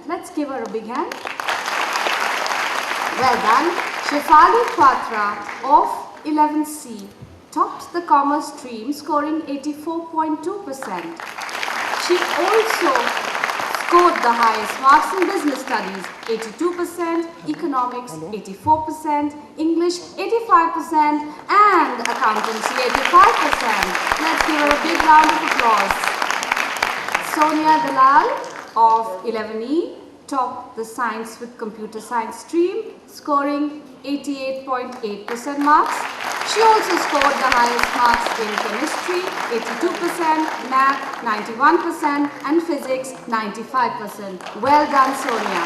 Let's give her a big hand. Well done. Shefali Quatra of 11C topped the commerce stream, scoring 84.2%. She also scored the highest marks in business studies, 82%, economics, 84%, English, 85%, and accountancy, 85%. Let's give her a big round of applause. Sonia Dalal of 11E topped the science with computer science stream, scoring 88.8% marks. She also scored the highest marks in chemistry, 82%, math, 91%, and physics, 95%. Well done, Sonia.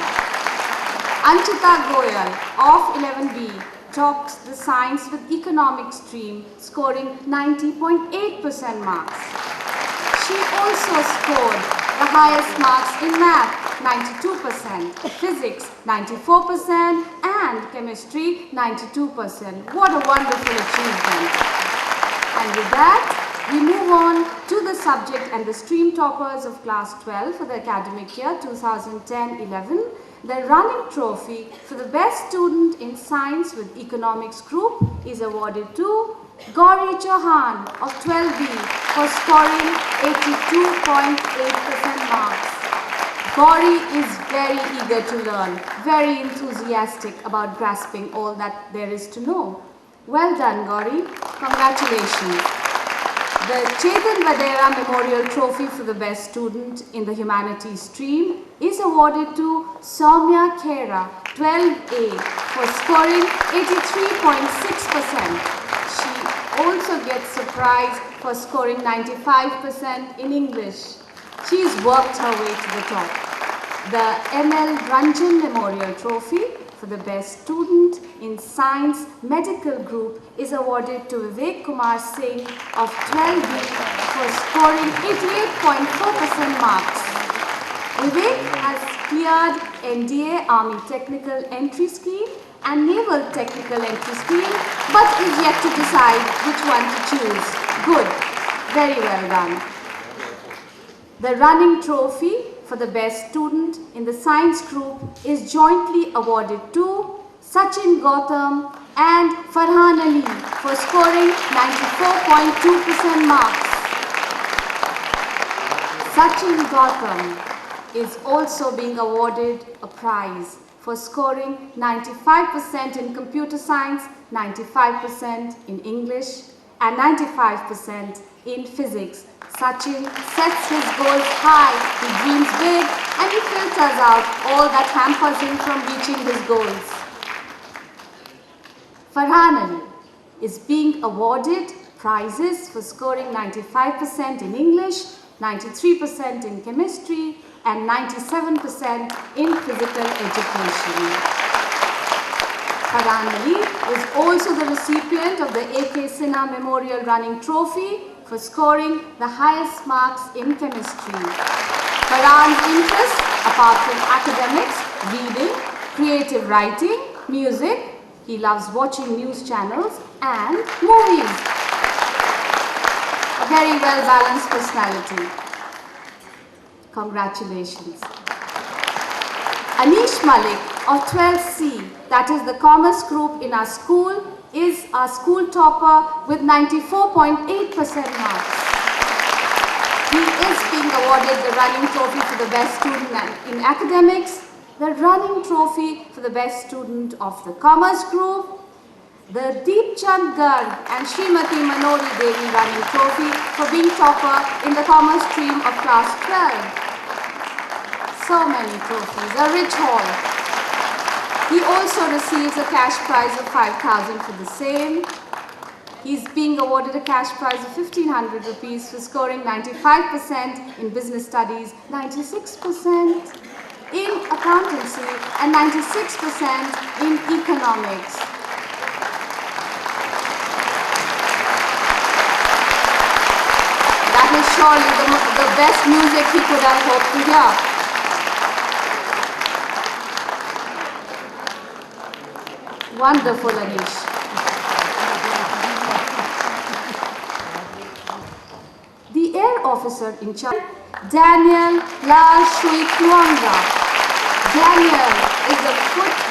Anchita Goyal of 11B topped the science with economics stream, scoring 90.8% marks. She also scored the highest marks in math, 92%, physics, 94%, and chemistry, 92%. What a wonderful achievement. And with that, we move on to the subject and the stream toppers of class 12 for the academic year 2010-11. The running trophy for the best student in science with economics group is awarded to Gauri Chauhan of 12B for scoring 82.8% marks. Gauri is very eager to learn, very enthusiastic about grasping all that there is to know. Well done, Gauri. Congratulations. The Chetan Vadera Memorial Trophy for the best student in the humanities stream is awarded to Soumya Khera, 12A, for scoring 83.6%. She also gets a prize for scoring 95% in English. She's worked her way to the top. The ML Ranjan Memorial Trophy for the best student in science medical group is awarded to Vivek Kumar Singh of 12B for scoring 88.4% marks. Vivek has cleared NDA Army Technical Entry Scheme and Naval Technical Entry Scheme, but is yet to decide which one to choose. Good. Very well done. The running trophy for the best student in the science group is jointly awarded to Sachin Gautam and Farhan Ali for scoring 94.2% marks. Sachin Gautam is also being awarded a prize for scoring 95% in computer science, 95% in English, and 95% in physics. Sachin sets his goals high, he dreams big, and he filters out all that hampers him from reaching his goals. Farhan Ali is being awarded prizes for scoring 95% in English, 93% in chemistry, and 97% in physical education. Farhan Ali is also the recipient of the A.K. Sinha Memorial Running Trophy for scoring the highest marks in chemistry. Farhan's interests, apart from academics, reading, creative writing, music, he loves watching news channels and movies. A very well-balanced personality. Congratulations. Anish Malik of 12C, that is the commerce group in our school, is our school topper with 94.8% marks. He is being awarded the running trophy for the best student in academics, the running trophy for the best student of the commerce group, the Deep Chand Garg and Srimati Manori Devi running trophy for being topper in the commerce stream of class 12. So many trophies, a rich haul. He also receives a cash prize of 5,000 for the same. He's being awarded a cash prize of 1,500 rupees for scoring 95% in business studies, 96% in accountancy, and 96% in economics. That is surely the best music he could have hoped to hear. Wonderful, Anish. The air officer in charge, Daniel La Shui Kuanga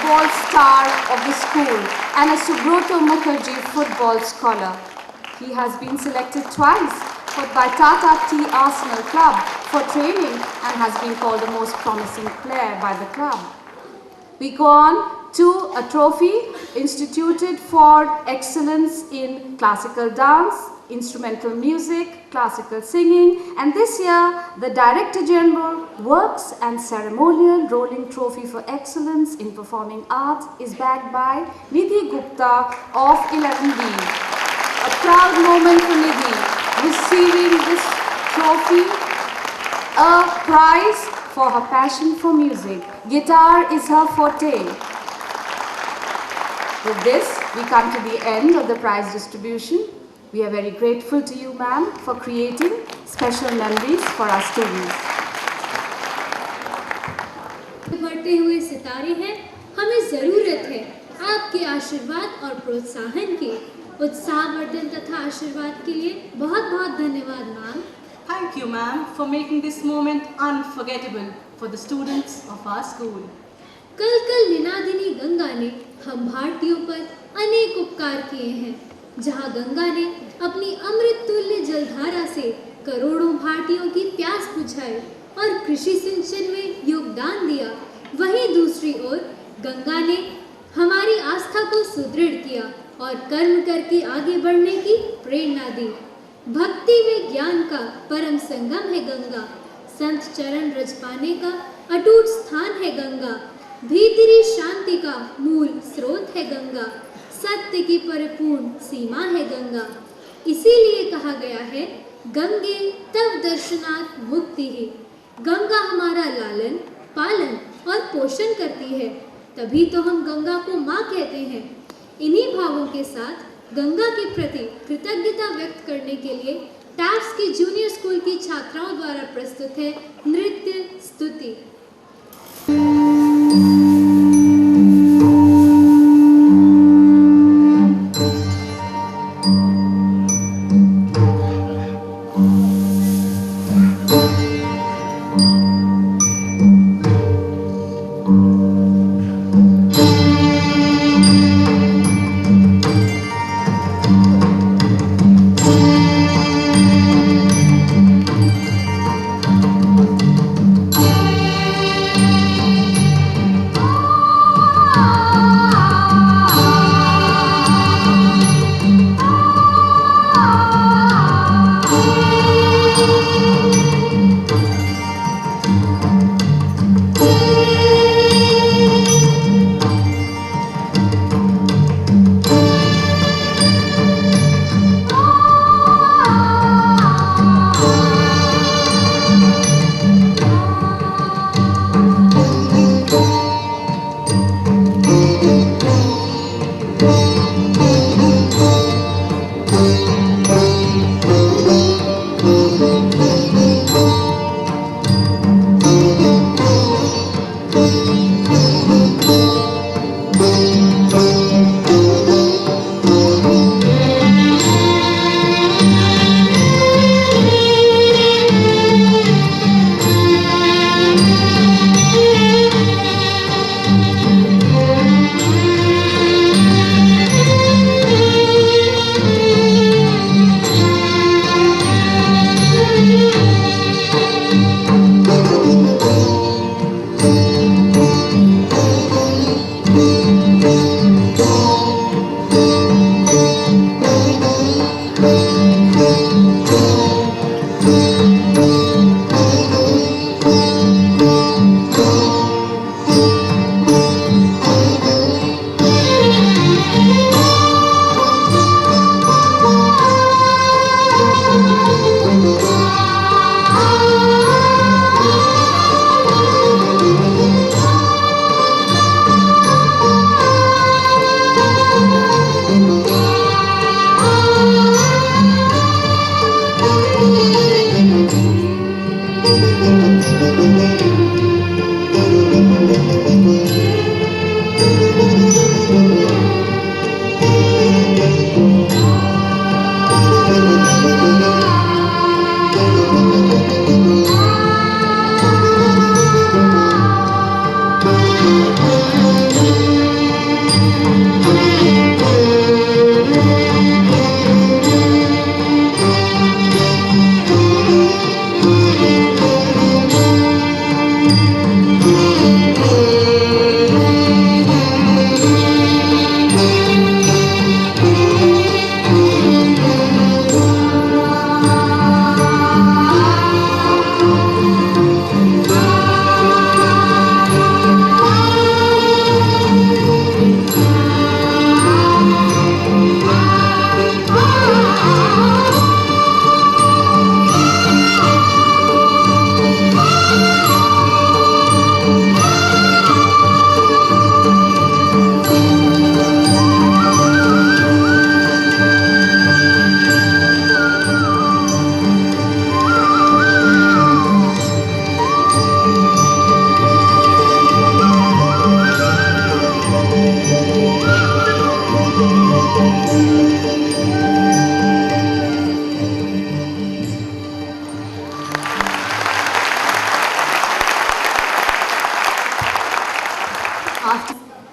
football star of the school and a Subroto Mukherjee football scholar. He has been selected twice by Tata T Arsenal Club for training and has been called the most promising player by the club. We go on to a trophy instituted for excellence in classical dance, instrumental music, classical singing, and this year the Director General Works and Ceremonial Rolling Trophy for Excellence in Performing Arts is bagged by Nidhi Gupta of 11B. A proud moment for Nidhi, receiving this trophy, a prize for her passion for music. Guitar is her forte. With this, we come to the end of the prize distribution. We are very grateful to you, ma'am, for creating special memories for our students. बढ़ते हुए सितारे हैं, हमें ज़रूरत है आपके आशीर्वाद और प्रोत्साहन की। उत्साहवर्धन तथा आशीर्वाद के लिए बहुत-बहुत धन्यवाद ma'am. Thank you, ma'am, for making this moment unforgettable for the students of our school. कल निनादिनी गंगा ने हम भारतीयों पर अनेक उपकार किए हैं। जहां गंगा ने अपनी अमृत तुल्य जलधारा से करोड़ों भारतीयों की प्यास बुझाई और कृषि सिंचन में योगदान दिया, वहीं दूसरी ओर गंगा ने हमारी आस्था को सुदृढ़ किया और कर्म करके आगे बढ़ने की प्रेरणा दी। भक्ति व ज्ञान का परम संगम है गंगा, संत चरण रज पाने का अटूट स्थान है गंगा, भीतरी शांति का मूल स्रोत है गंगा, सत्य की परिपूर्ण सीमा है गंगा। इसीलिए कहा गया है गंगे तव दर्शनात् मुक्ति ही। गंगा हमारा लालन पालन और पोषण करती है, तभी तो हम गंगा को माँ कहते हैं। इन्हीं भावों के साथ गंगा के प्रति कृतज्ञता व्यक्त करने के लिए टैप्स की जूनियर स्कूल की छात्राओं द्वारा प्रस्तुत है नृत्य स्तुति।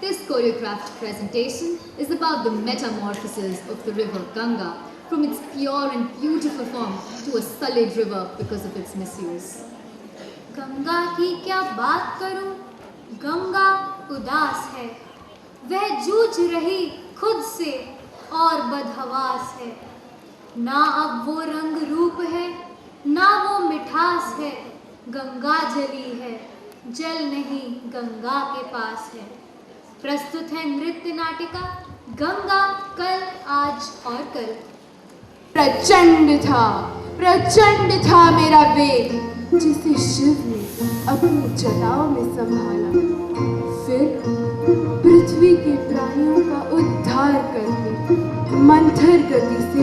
This choreographed presentation is about the metamorphosis of the river Ganga from its pure and beautiful form to a sullied river because of its misuse. Ganga की क्या बात करूं, गंगा उदास है, वह जूझ रही खुद से और बदहवास है। ना अब वो रंग रूप है, ना वो मिठास है, गंगा जली है, जल नहीं गंगा के पास है। प्रस्तुत है नृत्य नाटिका गंगा कल आज और कल। प्रचंड था मेरा वेग, जिसे शिव ने अपनी जटाओं में संभाला। फिर पृथ्वी के प्राणियों का उद्धार करके मंथर गति से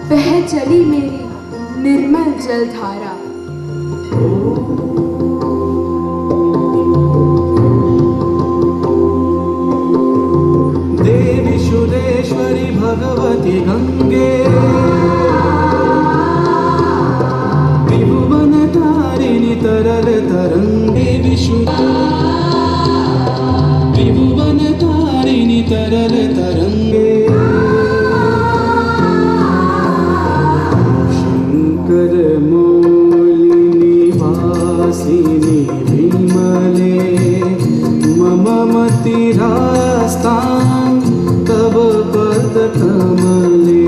बह चली मेरी निर्मल जलधारा। देवी सुरेश्वरी भगवती गंगे, त्रिभुवन तारिणी तरल तरंगे, त्रिभुवन तारिणी तरल तरंगे। शंकर मौलिनी वासिनी विमले, मम मतिरास्तां तव पद कमले।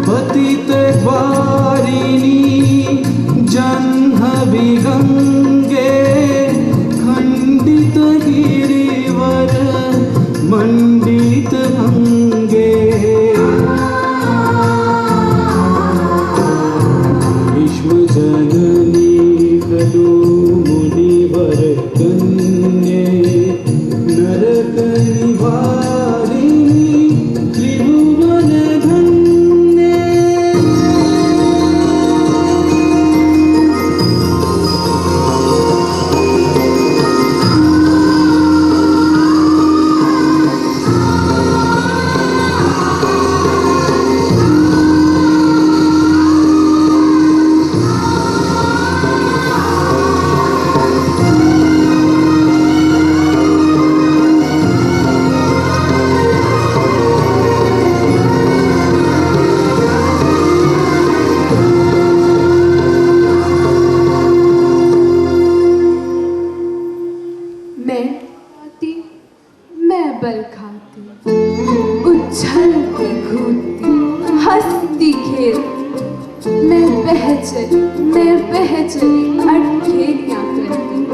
पतित वारिणी जह्नवी गंगे, खंडित गिरिवर मंडित भंगे। विश्व जननी खलु मुनिवर कन्ये, नरक निवारिणी त्रिभुवन धन्ये। मैं बल खाती, उछलती कूदती, हंसती खेलती, मैं बह चली अटखेलियां करती।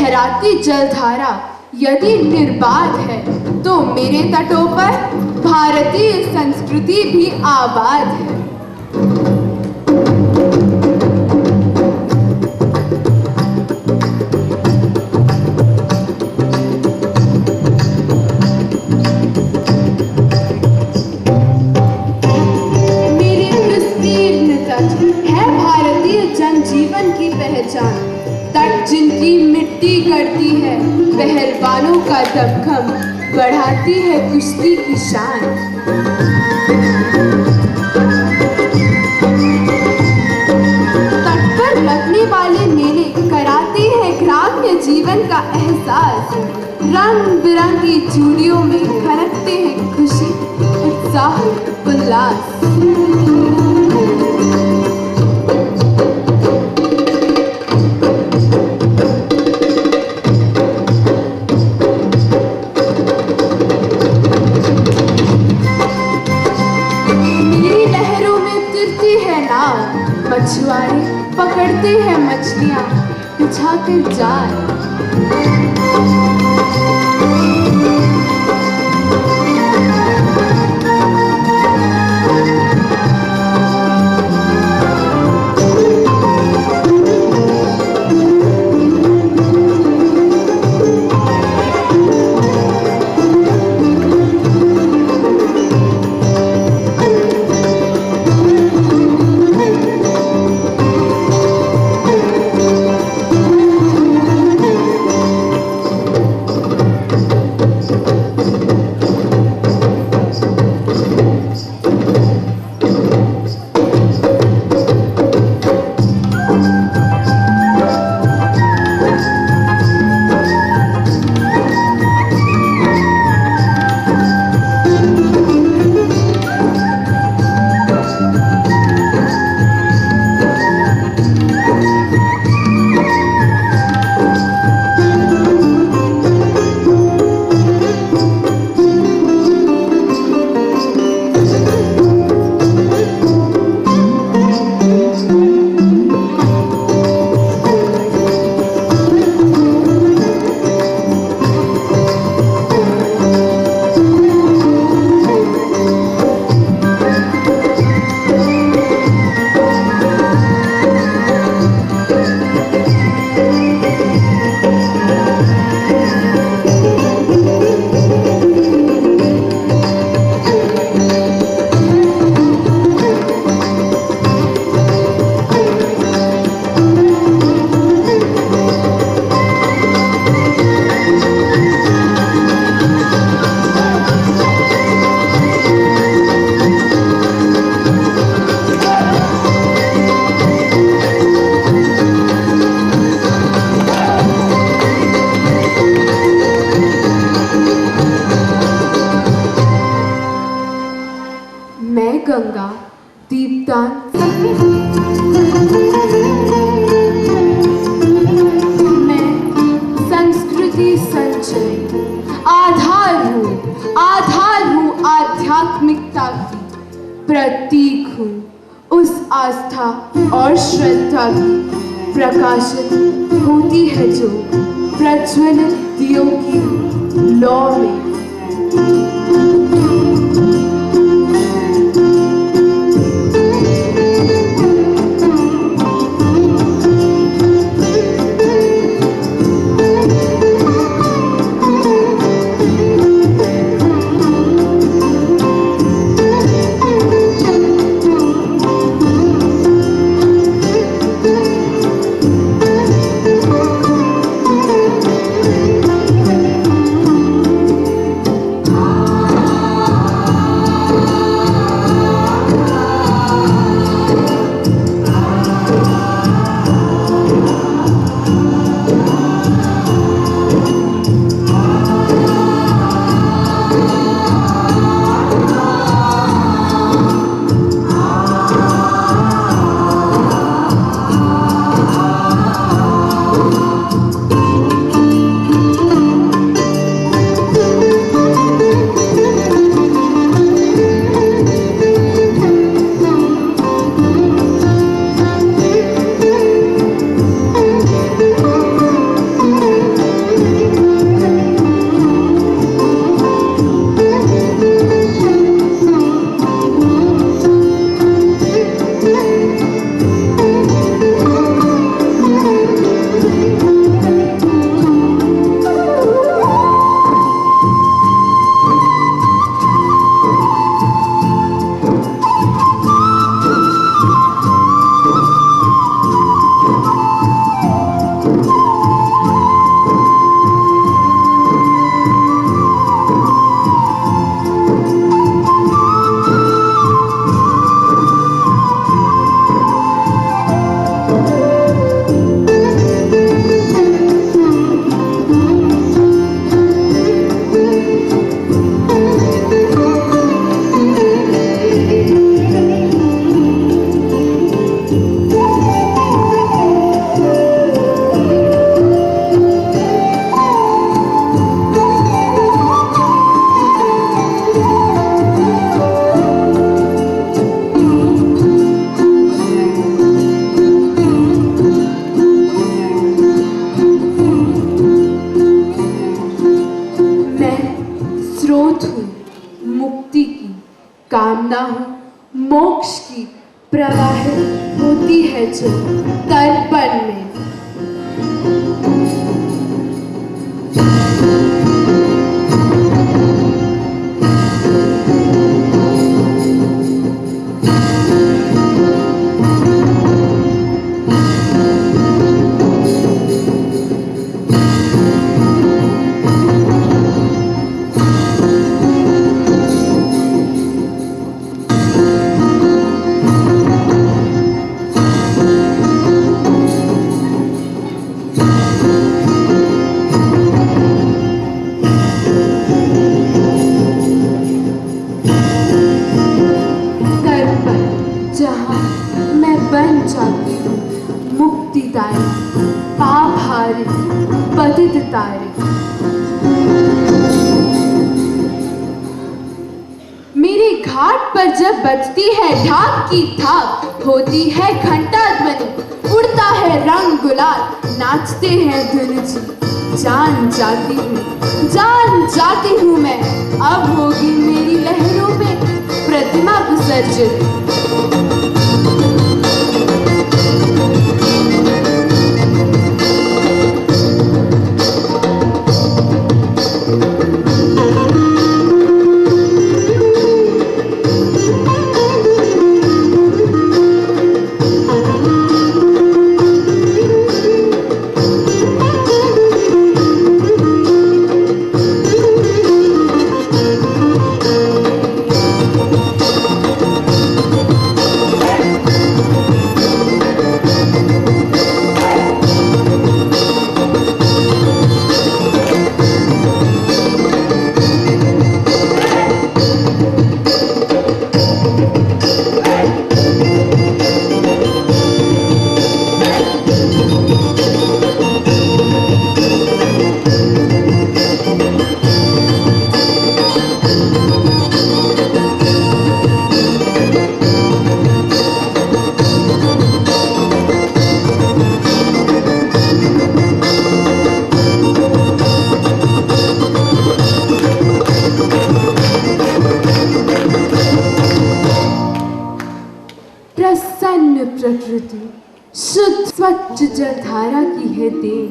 लहराती जलधारा यदि निर्बाध है तो मेरे तटों पर भारतीय संस्कृति भी आबाद है। मेरे विस्तीर्ण तट है भारतीय जनजीवन की पहचान, तट जिनकी मिट्टी करती है पहलवानों का दमखम, बढ़ाती है कुश्ती की शान। तट पर लगने वाले मेले कराते हैं ग्राम्य जीवन का एहसास, रंग बिरंगी चूड़ियों में खनकते हैं खुशी, उत्साह, उल्लास। मछुआरे पकड़ते हैं मछलियां बिछाकर जाल। गंगा दीपदान मैं संस्कृति संचय आधार हूँ आध्यात्मिकता की, प्रतीक हूँ उस आस्था और श्रद्धा की, प्रकाशित होती है जो प्रज्वलित दियों की लौ में। है जो दर्पण में। मेरे घाट पर जब बजती है ढाक की थाप, होती है घंटा ध्वनि, उड़ता है रंग गुलाल, नाचते हैं धुन जी। जान जाती हूँ मैं, अब होगी मेरी लहरों में प्रतिमा विसर्जित। प्रसन्न प्रकृति, शुद्ध स्वच्छ जलधारा की है देन।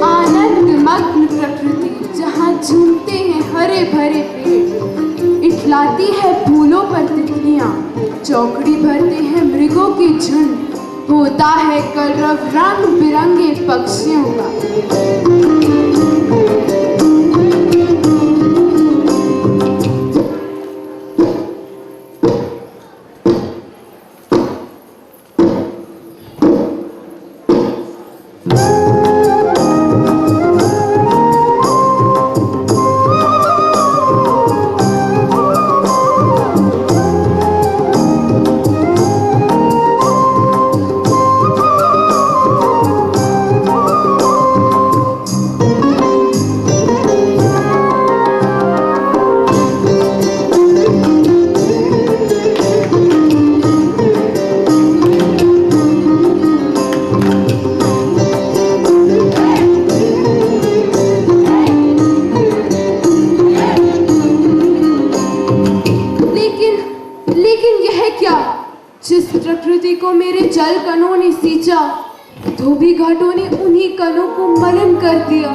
आनंद मग्न प्रकृति जहाँ झूमते हैं हरे भरे पेड़, इठलाती है फूलों पर तितलियां, चौकड़ी भरते हैं मृगों के झुंड, होता है कलरव रंग बिरंगे पक्षियों का। जिस प्रकृति को मेरे जल कणों ने सींचा, धोबी घाटों ने उन्हीं कणों को मलिन कर दिया।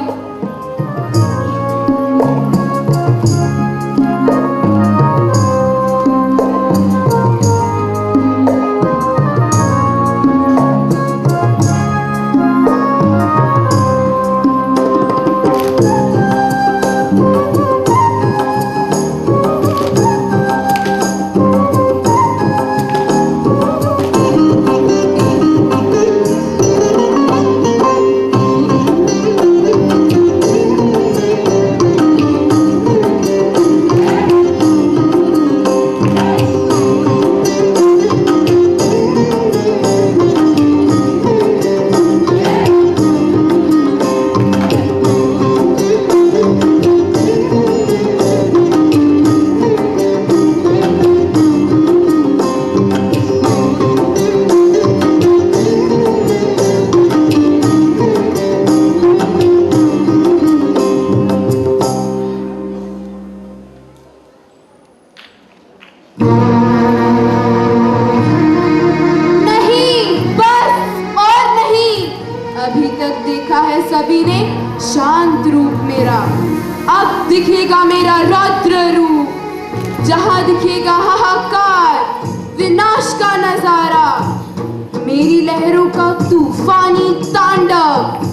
मेरा रौद्र रूप, जहां दिखेगा हाहाकार, विनाश का नजारा, मेरी लहरों का तूफानी तांडव।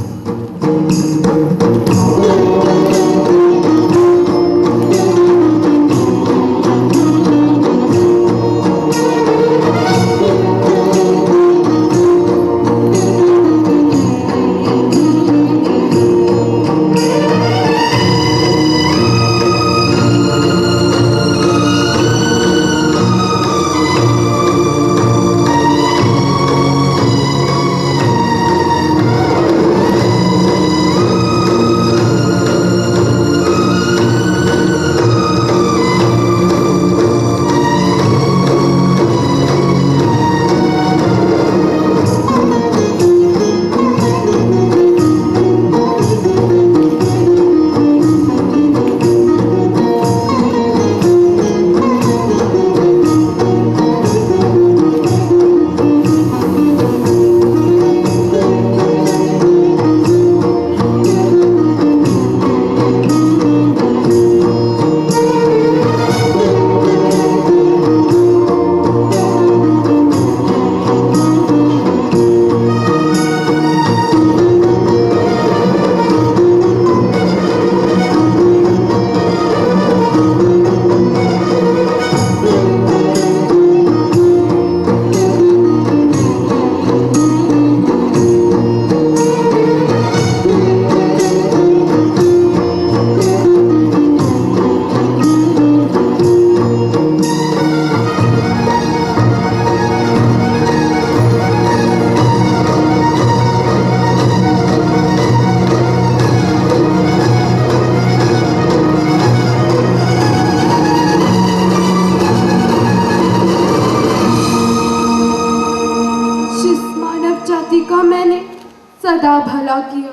सदा भला किया,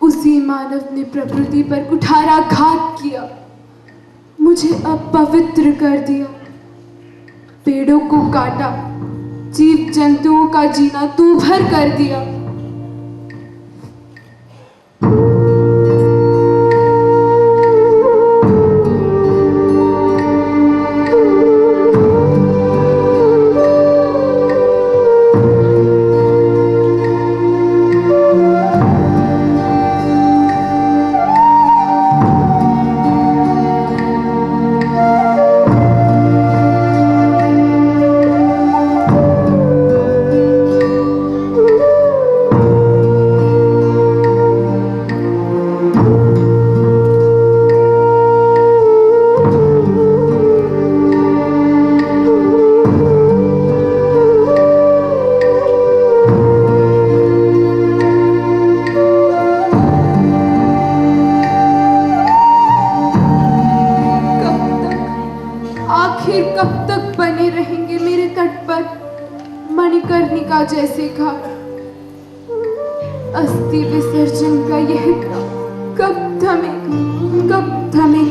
उसी मानव ने प्रकृति पर कुठाराघात किया, मुझे अपवित्र कर दिया, पेड़ों को काटा, जीव जंतुओं का जीना दूभर कर दिया। कब तक बने रहेंगे मेरे तट पर मणिकर्णिका जैसे घाट? अस्थि विसर्जन का यह कब थमेगा, कब थमेगा?